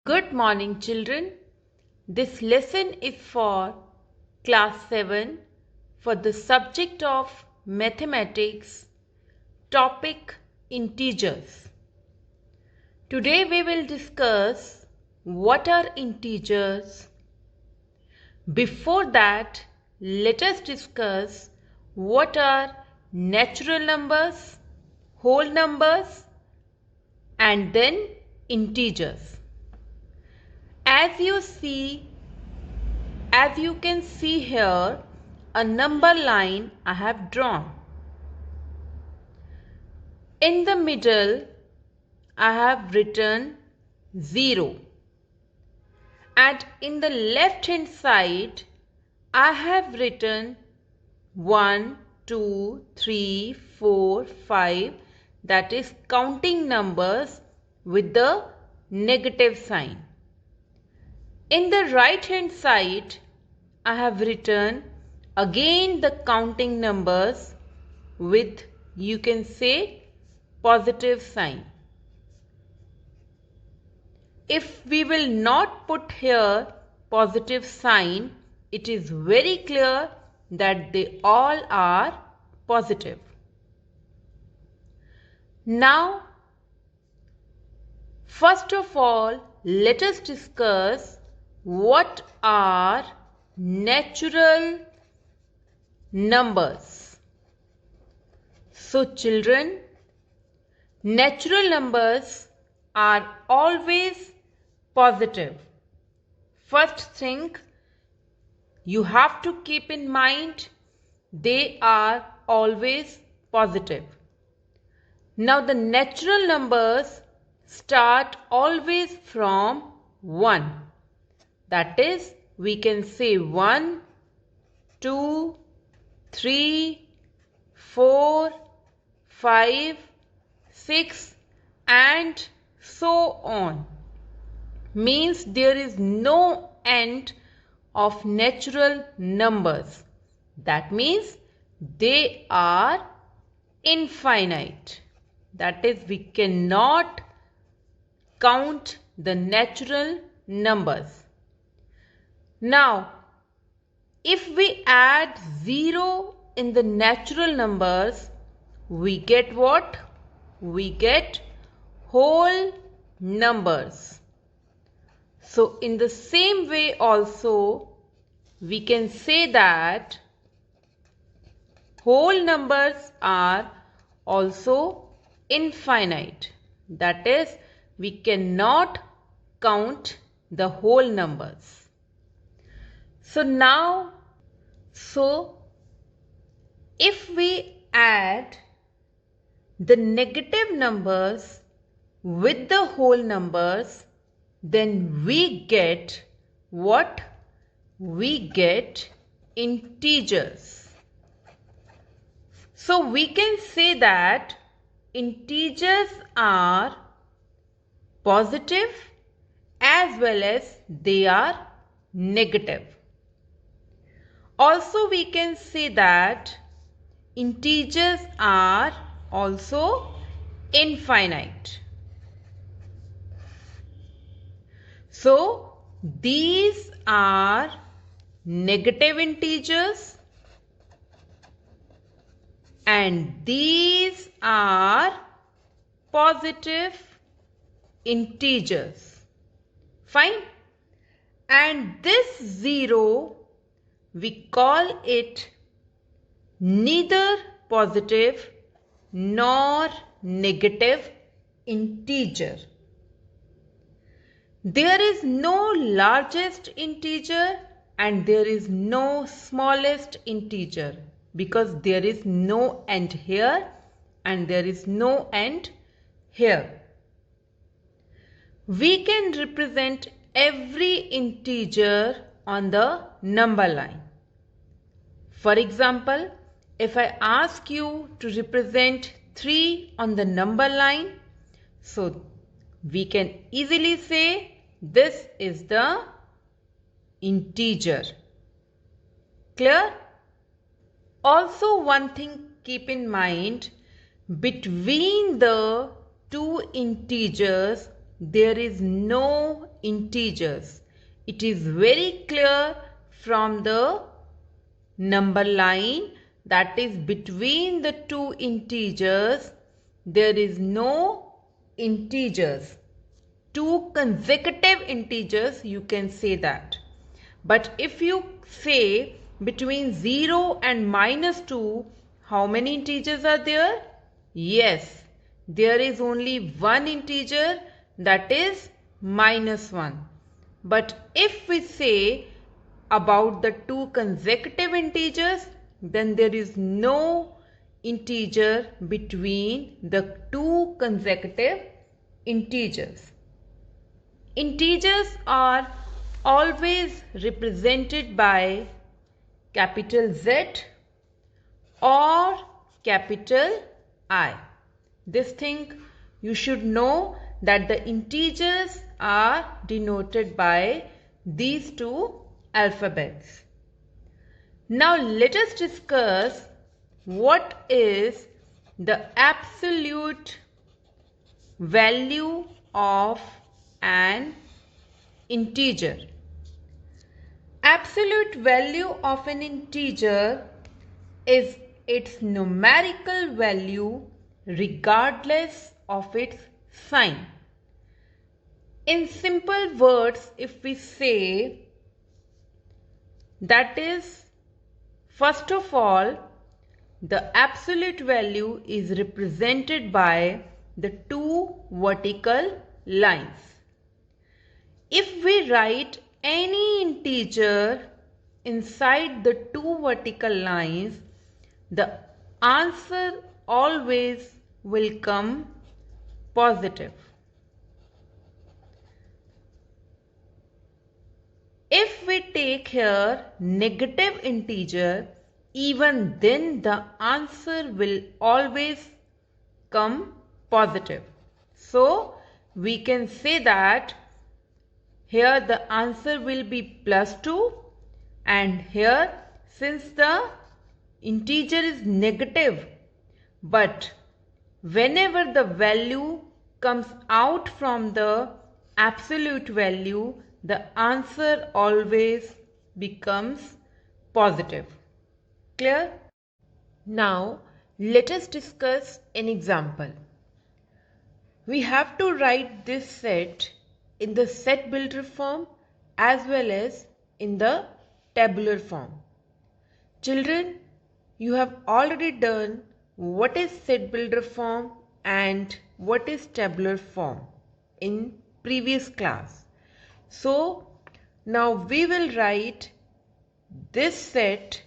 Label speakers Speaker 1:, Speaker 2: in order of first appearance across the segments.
Speaker 1: Good morning, children. This lesson is for class 7 for the subject of mathematics, topic integers. Today we will discuss what are integers. Before that, let us discuss what are natural numbers, whole numbers, and then integers. As you can see here, a number line I have drawn. In the middle, I have written 0. And in the left hand side, I have written 1, 2, 3, 4, 5, that is counting numbers with the negative sign. In the right hand side, I have written again the counting numbers with, you can say, positive sign. If we will not put here positive sign, it is very clear that they all are positive. Now, first of all, let us discuss what are natural numbers. So children, natural numbers are always positive. First thing you have to keep in mind, they are always positive. Now the natural numbers start always from 1. That is, we can say 1, 2, 3, 4, 5, 6 and so on. Means there is no end of natural numbers. That means they are infinite. That is, we cannot count the natural numbers. Now, if we add 0 in the natural numbers, we get what? We get whole numbers. So, in the same way also, we can say that whole numbers are also infinite. That is, we cannot count the whole numbers. So if we add the negative numbers with the whole numbers, then we get what? We get integers. So we can say that integers are positive as well as they are negative. Also, we can say that integers are also infinite. So, these are negative integers and these are positive integers. Fine. And this 0, we call it neither positive nor negative integer. There is no largest integer and there is no smallest integer because there is no end here and there is no end here. We can represent every integer on the number line. For example, if I ask you to represent 3 on the number line, so we can easily say this is the integer. Clear? Also, one thing keep in mind, between the two integers there is no integers. It is very clear from the number line, that is between the two integers there is no integers. Two consecutive integers, you can say that. But if you say between 0 and -2, how many integers are there? Yes, there is only one integer, that is -1. But if we say about the two consecutive integers, then there is no integer between the two consecutive integers. Integers are always represented by capital Z or capital I. This thing you should know, that the integers are denoted by these two alphabets. Now let us discuss what is the absolute value of an integer. Absolute value of an integer is its numerical value regardless of its sign. In simple words, if we say, that is, first of all, the absolute value is represented by the two vertical lines. If we write any integer inside the two vertical lines, the answer always will come positive. If we take here negative integer, even then the answer will always come positive. So we can say that here the answer will be +2, and here, since the integer is negative, but whenever the value comes out from the absolute value, the answer always becomes positive. Clear? Now let us discuss an example. We have to write this set in the set builder form as well as in the tabular form. Children, you have already done what is set builder form and what is tabular form in previous class. So now we will write this set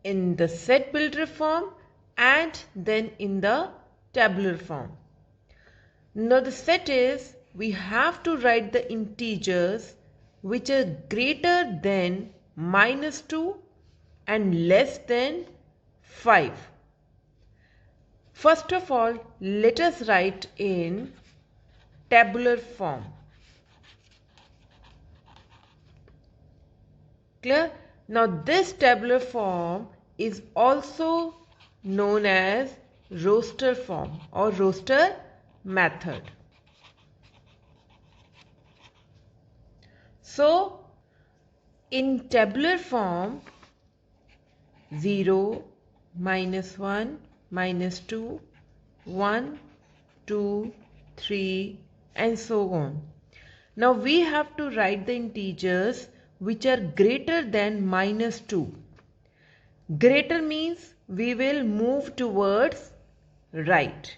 Speaker 1: in the set builder form and then in the tabular form. Now the set is, we have to write the integers which are greater than -2 and less than 5. First of all, let us write in tabular form. Clear? Now this tabular form is also known as roster form or roster method. So in tabular form, 0, -1, -2, 1, 2, 3 and so on. Now we have to write the integers which are greater than -2. Greater means we will move towards right.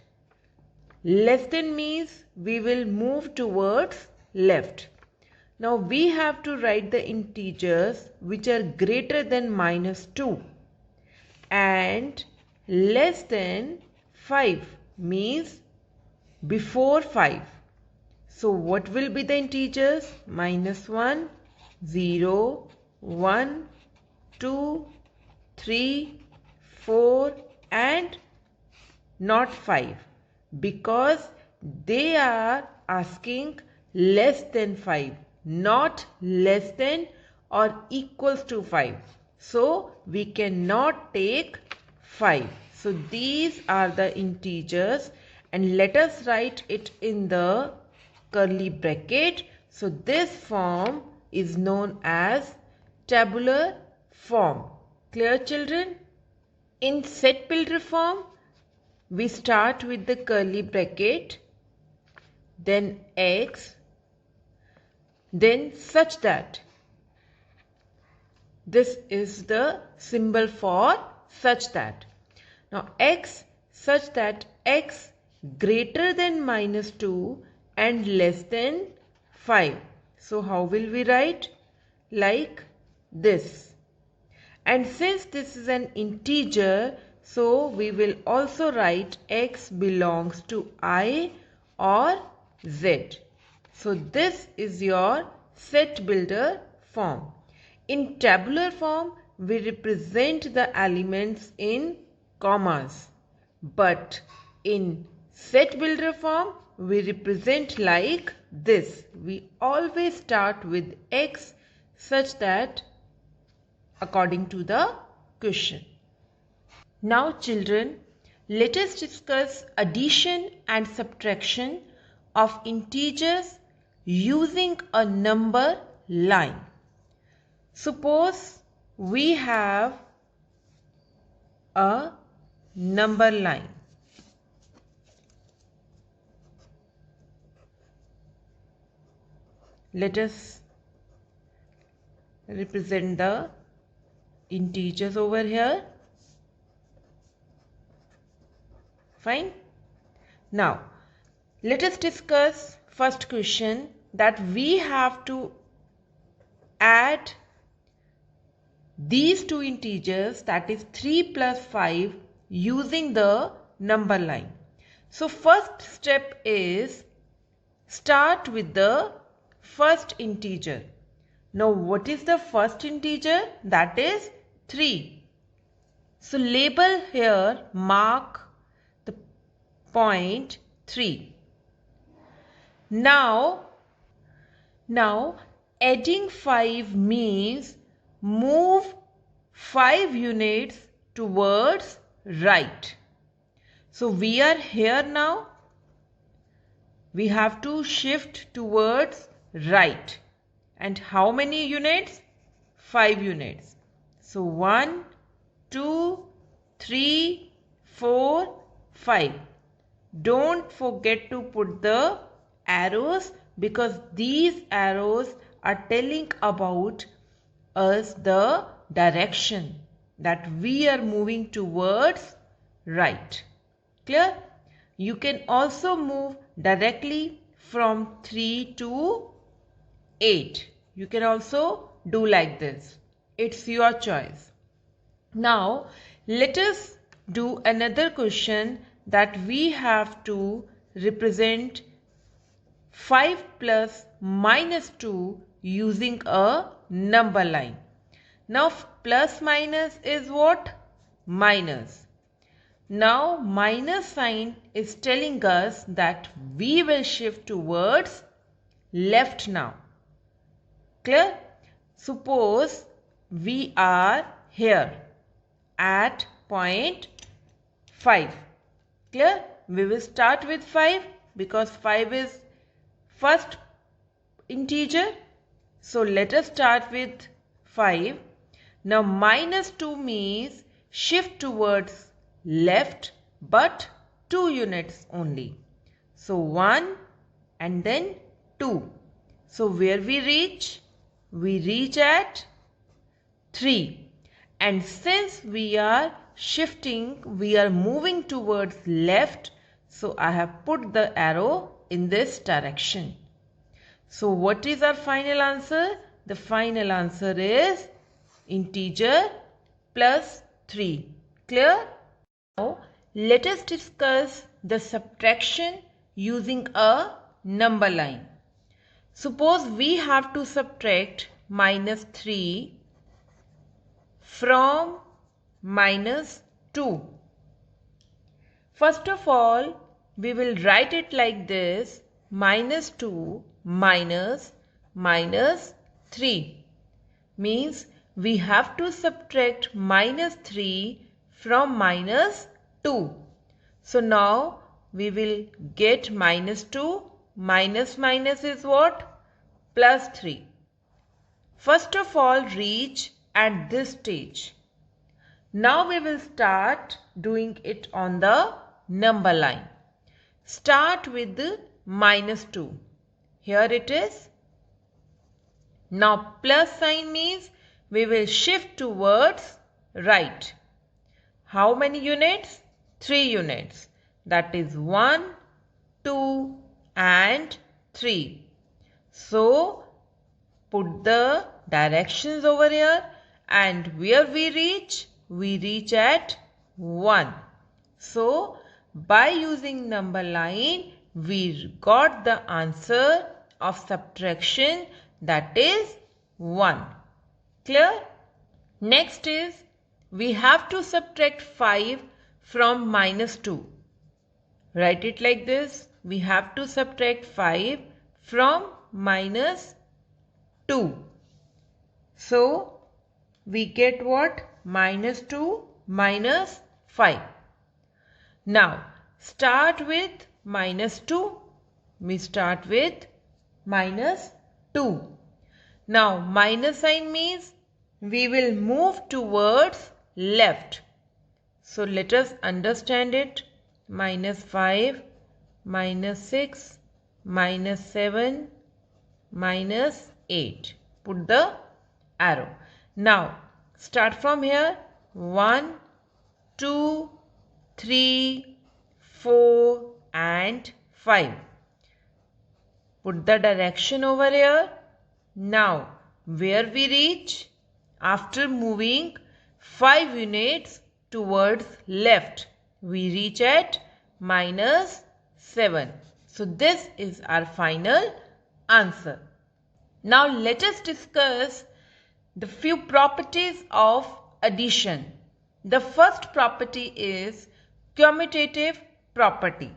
Speaker 1: Less than means we will move towards left. Now we have to write the integers which are greater than -2 and less than 5 means before 5. So what will be the integers? -1, 0, 1, 2, 3, 4 and not 5, because they are asking less than 5, not less than or equals to 5. So we cannot take 5. So these are the integers, and let us write it in the curly bracket. So this form is known as tabular form. Clear, children? In set builder form, we start with the curly bracket, then x, then such that. This is the symbol for such that. Now x such that x greater than -2 and less than 5. So how will we write? Like this. And since this is an integer, so we will also write x belongs to I or z. So this is your set builder form. In tabular form, we represent the elements in commas. But in set builder form, we represent like this. We always start with x such that according to the question. Now children, let us discuss addition and subtraction of integers using a number line. Suppose we have a number line. Let us represent the integers over here. Fine. Now, let us discuss first question that we have to add these two integers, that is 3 plus 5, using the number line. So first step is start with the first integer. Now what is the first integer? That is 3. So label here, mark the point 3. Now adding 5 means move 5 units towards right. So we are here now. We have to shift towards right. And how many units? 5 units. So 1, 2, 3, 4, 5. Don't forget to put the arrows because these arrows are telling about us the direction that we are moving towards right. Clear? You can also move directly from 3 to 8. You can also do like this. It's your choice. Now let us do another question that we have to represent 5 plus -2 using a number line. Now plus minus is what? Minus. Now minus sign is telling us that we will shift towards left now. Clear? Suppose we are here at point 5. Clear? We will start with 5 because 5 is first integer. So let us start with 5. Now -2 means shift towards left but 2 units only. So 1 and then 2. So where we reach? We reach at 3. And since we are shifting, we are moving towards left. So I have put the arrow in this direction. So what is our final answer? The final answer is integer plus 3. Clear? Now let us discuss the subtraction using a number line. Suppose we have to subtract -3 from -2. First of all, we will write it like this: -2 minus -3 means we have to subtract -3 from -2. So now we will get -2 minus minus is what? Plus 3. First of all, reach at this stage. Now we will start doing it on the number line. Start with the minus 2. Here it is. Now plus sign means we will shift towards right. How many units? 3 units. That is 1, 2 and 3. So put the directions over here, and where we reach at 1. So by using number line, we got the answer of subtraction, that is 1. Clear? Next is we have to subtract 5 from minus 2. Write it like this. We have to subtract 5 from minus 2. So we get what? Minus 2 minus 5. Now start with minus 2. We start with minus 2. Now minus sign means we will move towards left. So let us understand it. Minus 5, minus 6, minus 7, minus 8. Put the arrow. Now start from here. 1, 2, 3, 4 and 5. Put the direction over here. Now where we reach? After moving 5 units towards left, we reach at minus 7. So this is our final answer. Now let us discuss the few properties of addition. The first property is commutative property.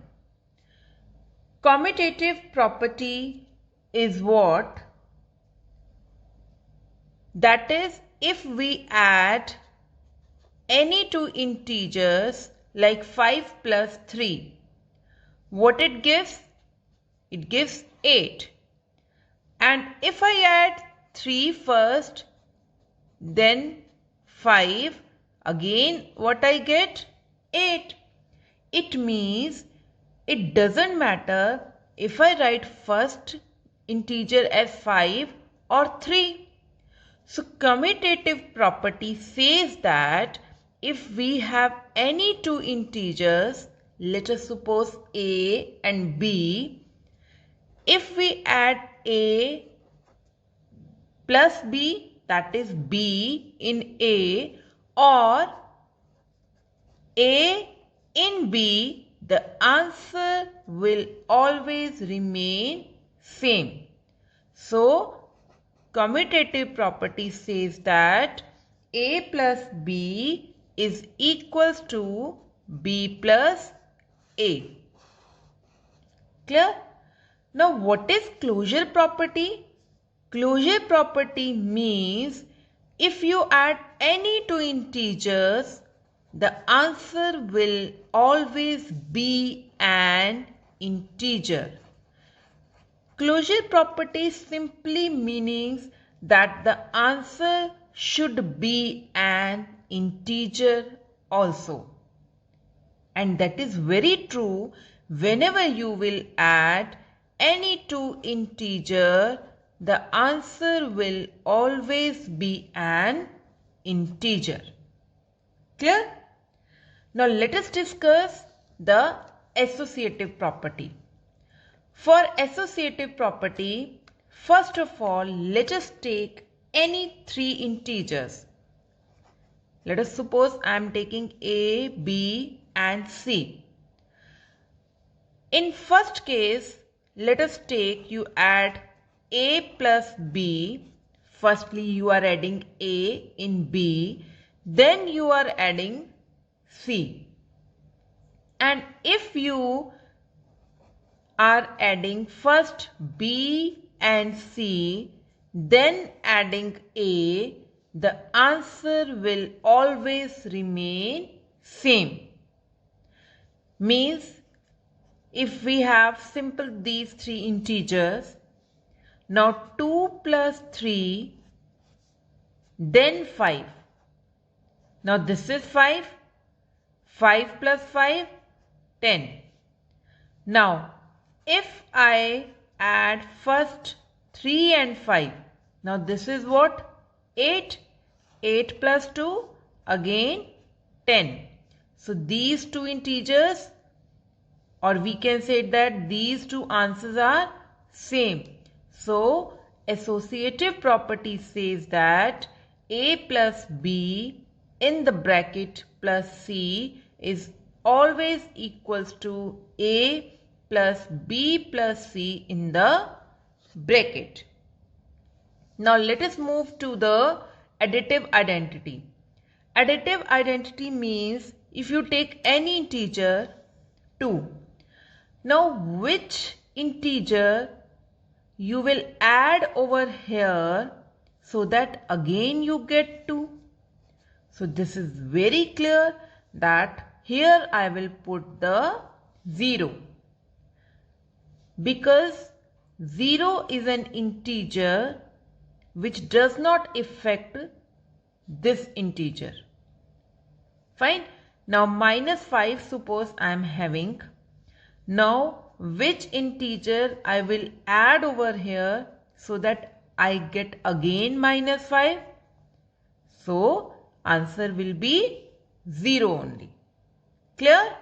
Speaker 1: Commutative property is what? That is, if we add any two integers like 5 plus 3, what it gives? It gives 8. And if I add 3 first, then 5, again what I get? 8. It means it doesn't matter if I write first integer as 5 or 3. So commutative property says that if we have any two integers, let us suppose a and b, if we add a plus b, that is b in a, or a in b, the answer will always remain same. So commutative property says that a plus b is equals to b plus a. Clear? Now what is closure property? Closure property means if you add any two integers, the answer will always be an integer. Closure property simply means that the answer should be an integer also. And that is very true whenever you will add any two integer, the answer will always be an integer. Clear? Now let us discuss the associative property. For associative property, first of all, let us take any three integers. Let us suppose I am taking A, B and C. In first case, let us take you add A plus B. Firstly, you are adding A in B. Then you are adding C. And if you are adding first B and C, then adding A, the answer will always remain same. Means if we have simple these three integers, now 2 plus 3, then 5. Now this is 5. 5 plus 5, 10. Now if I add first 3 and 5, now this is what? 8. 8 plus 2, again 10. So these two integers, or we can say that these two answers are same. So associative property says that A plus B in the bracket plus C is always equals to A plus B plus C in the bracket. Now let us move to the additive identity. Additive identity means if you take any integer 2. Now which integer you will add over here so that again you get 2. So this is very clear that here I will put the 0. Because 0 is an integer which does not affect this integer. Fine. Now minus 5 suppose I am having. Now which integer I will add over here so that I get again minus 5? So answer will be 0 only. Clear?